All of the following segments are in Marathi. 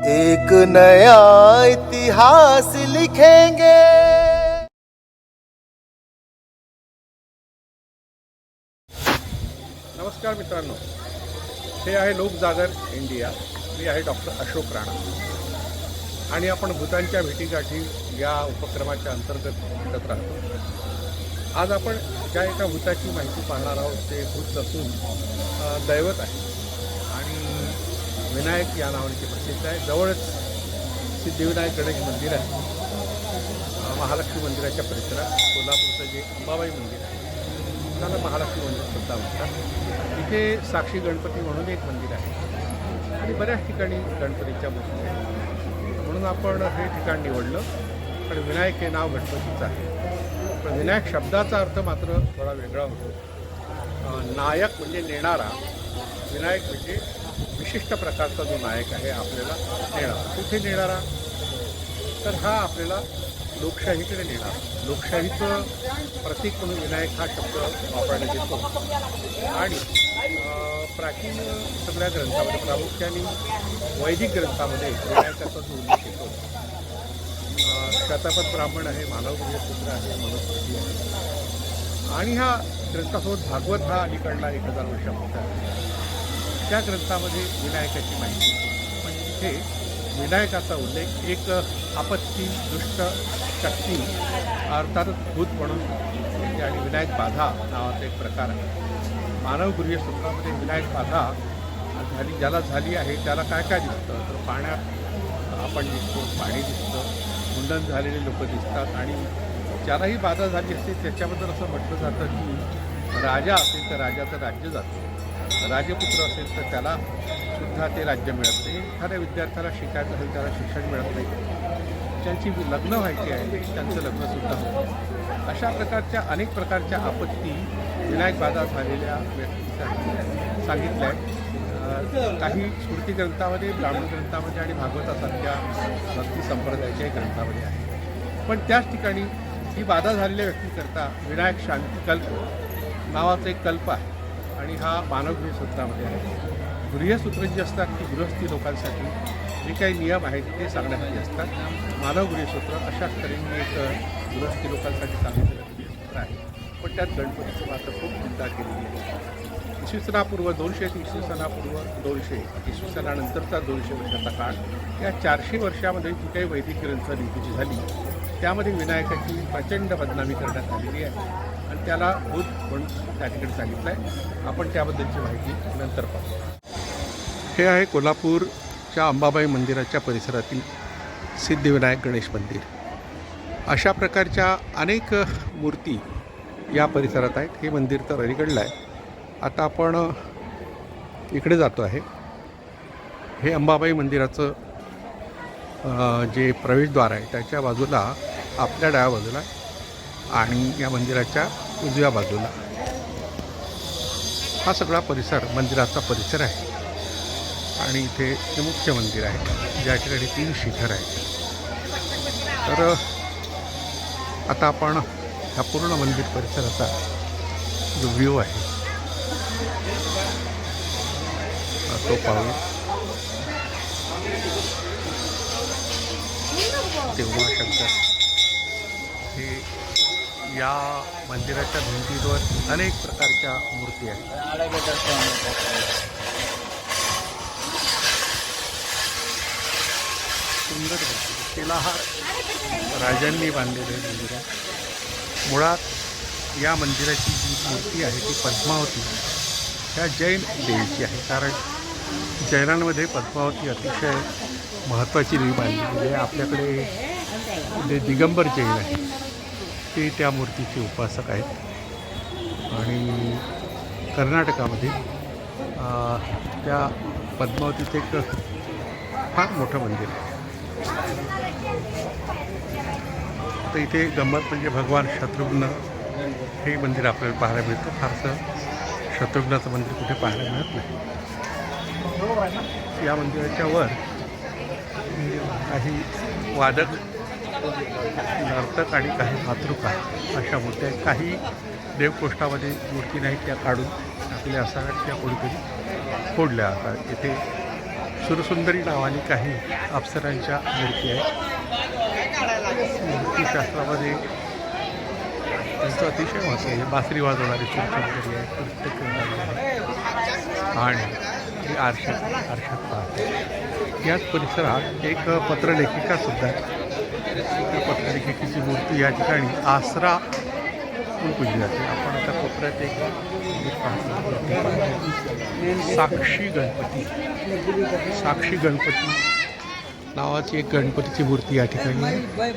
एक नया इतिहास लिखेंगे। नमस्कार मित्रांनो, हे आहे लोकजागर इंडिया। मी आहे डॉक्टर अशोक राणा आणि आपण भूतांच्या भेटीगाठी या उपक्रमाच्या अंतर्गत भेटत राहतो। आज आपण ज्या एका भूताची माहिती पाहणार आहोत ते भूत नसून दैवत आहे आणि विनायक या नावाने ते प्रसिद्ध आहे। जवळच सिद्धिविनायक गणेश मंदिर आहे। महालक्ष्मी मंदिराच्या परिसरात कोल्हापूरचं जे अंबाबाई मंदिर आहे त्याला महालक्ष्मी मंदिर सुद्धा म्हणतात। इथे साक्षी गणपती म्हणून एक मंदिर आहे आणि बऱ्याच ठिकाणी गणपतीच्या मूर्ती आहेत, म्हणून आपण हे ठिकाण निवडलं। पण विनायक हे नाव गणपतीचं आहे, पण विनायक शब्दाचा अर्थ मात्र थोडा वेगळा होतो। नायक म्हणजे नेणारा, विनायक म्हणजे विशिष्ट प्रकारचा जो नायक आहे आपल्याला नेणारा। कुठे नेणारा? तर हा आपल्याला लोकशाहीकडे नेणारा। लोकशाहीचं प्रतीक म्हणून विनायक हा शब्द वापरण्यात येतो आणि प्राचीन सगळ्या ग्रंथामध्ये, प्रामुख्याने वैदिक ग्रंथामध्ये विनायकाचा जो उल्लेख येतो। शतपथ ब्राह्मण आहे, मानवप्रिय सूत्र आहे, मनुस्मृती आहे आणि ह्या ग्रंथासोबत भागवत हा अलीकडला 1000 वर्षापूर्वी आहे। त्या ग्रंथामध्ये विनायकाची माहिती होती, पण इथे विनायकाचा उल्लेख एक आपत्ती, दुष्ट शक्ती अर्थातच भूत म्हणून आणि विनायक बाधा नावाचा एक प्रकार आहे। मानवगृह्य सूत्रामध्ये विनायक बाधा झाली, ज्याला झाली आहे त्याला काय काय दिसतं? तर पाण्यात आपण दिसतो, पाणी दिसतं, मुंडन झालेले लोक दिसतात आणि ज्यालाही बाधा झाली असते त्याच्याबद्दल असं म्हटलं जातं की राजा असेल तर राजाचं राज्य जातं, राजपुत्र असेल तर त्याला सुद्धा ते राज्य मिळत नाही, एखाद्या विद्यार्थ्याला शिकायचं असेल त्याला शिक्षण मिळत नाही, ज्यांची लग्न व्हायची आहे त्यांचं लग्नसुद्धा होतं। अशा प्रकारच्या अनेक प्रकारच्या आपत्ती विनायक बाधा झालेल्या व्यक्तींसाठी सांगितल्या आहेत। काही स्मृतिग्रंथामध्ये, ब्राह्मण ग्रंथामध्ये आणि भागवतासारख्या भक्ती संप्रदायाच्या ग्रंथामध्ये आहे। पण त्याच ठिकाणी ही बाधा झालेल्या व्यक्तीकरता विनायक शांतिकल्प नावाचा एक कल्प आहे आणि हा मानवगृह सूत्रामध्ये आहे। गृहसूत्र जी असतात ती गृहस्थी लोकांसाठी जे काही नियम आहेत ते सांगण्यासाठी असतात। मानवगृह सूत्र अशाच तऱ्हेने एक गृहस्थी लोकांसाठी सांगितलेलं गृहसूत्र आहे, पण त्यात गणपतीचं मात्र खूप चिंता केलेली आहे। इसवी सनापूर्व 200 ते इसवी सनापूर्व 200, इसवी सनानंतरचा 200 वर्षाचा काळ, या 400 वर्षामध्ये जी काही वैदिक ग्रंथ लिहिली झाली त्यामध्ये विनायकाची प्रचंड बदनामी करण्यात आलेली आहे आणि त्याला भूत म्हणून त्या ठिकाणी सांगितलं आहे। आपण त्याबद्दलची माहिती नंतर पाहू। हे आहे कोल्हापूरच्या अंबाबाई मंदिराच्या परिसरातील सिद्धिविनायक गणेश मंदिर। अशा प्रकारच्या अनेक मूर्ती या परिसरात आहेत। हे मंदिर तर अलीकडलं आहे। आता आपण इकडे जातो आहे। हे अंबाबाई मंदिराचं जे प्रवेशद्वार आहे त्याच्या बाजूला, आपल्या डाव्या बाजूला आणि या मंदिराच्या उजव्या बाजूला हा सगळा परिसर मंदिराचा परिसर आहे आणि इथे हे मुख्य मंदिर आहे ज्या ठिकाणी 3 शिखर आहेत। तर आता आपण ह्या पूर्ण मंदिर परिसराचा जो व्ह्यू आहे तो पाहूया। तेव्हा शंकर हे या मंदिराच्या भिंतीवर अनेक प्रकारच्या मूर्ती आहेत। सुंदर मूर्ती, शिलाहार राजांनी बांधलेले मंदिर आहे। मुळात या मंदिराची जी मूर्ती आहे ती पद्मावती ह्या जैन देवीची आहे, कारण जैनांमध्ये पद्मावती अतिशय महत्त्वाची देवी मानली आहे। आपल्याकडे जे दिगंबर जैन आहे ते त्या मूर्तीचे उपासक आहेत आणि कर्नाटकामध्ये त्या पद्मावतीचं एक फार मोठं मंदिर आहे। तर इथे गंमत म्हणजे भगवान शत्रुघ्न हे मंदिर आपल्याला पाहायला मिळतं। फारसं शत्रुघ्नाचं मंदिर कुठे पाहायला मिळत नाही। या मंदिराच्या वर काही वादक, नर्तक आणि काही मातृका अशा मूर्त्या आहेत। काही देवकोष्ठामध्ये मूर्ती नाहीत त्या काढून टाकल्या असाव्यात, त्या कोणीतरी फोडल्या असाव्यात। इथे सुरसुंदरी नावाने काही अप्सरांच्या मूर्ती आहेत. मूर्तीशास्त्रामध्ये त्यांचं अतिशय महत्त्व आहे. बासरी वाजवणारी सुरसुंदरी आहे, नृत्य करणारी आहे आणि ही आरशात पाहते. याच परिसरात एक पत्रलेखिकासुद्धा आहे. त्या पत्रलेखिकेची मूर्ती या ठिकाणी आसरा म्हणून पूजली जाते. आपण आता कोपऱ्यात एक साक्षी गणपती नावाची एक गणपतीची मूर्ती या ठिकाणी आहे.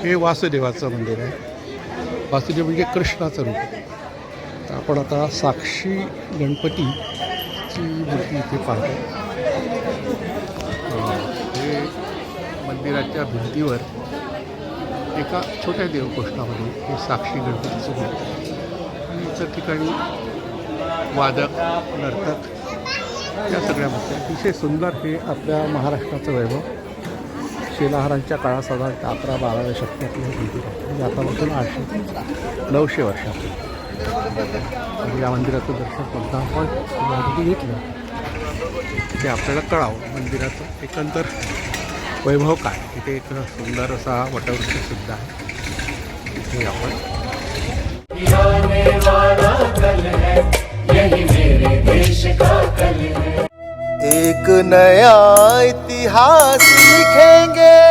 हे वासुदेवाचं मंदिर आहे. वासुदेव म्हणजे कृष्णाचं रूप. तर आपण आता साक्षी गणपतीची मूर्ती इथे पाहतो. हे मंदिराच्या भिंतीवर एका छोट्या देवकोष्ठामध्ये हे साक्षी गणपतीचं मूर्ती आणि इतर ठिकाणी वादक नर्तक या सगळ्या मूर्ती. अतिशय सुंदर हे आपल्या महाराष्ट्राचं वैभव. शिलाहारांच्या काळात साधारणतः 11-12व्या शतकातलं मंदिर आहे. म्हणजे आतापासून 800-900 वर्षापूर्वी. म्हणजे या मंदिराचं दर्शन करता आपण घेतलं ते आपल्याला कळावं मंदिराचं एकंदर वैभव काय. तिथे एक सुंदर असा वटवृक्षसुद्धा आहे. इथे आपण एक नया इतिहास लिखेंगे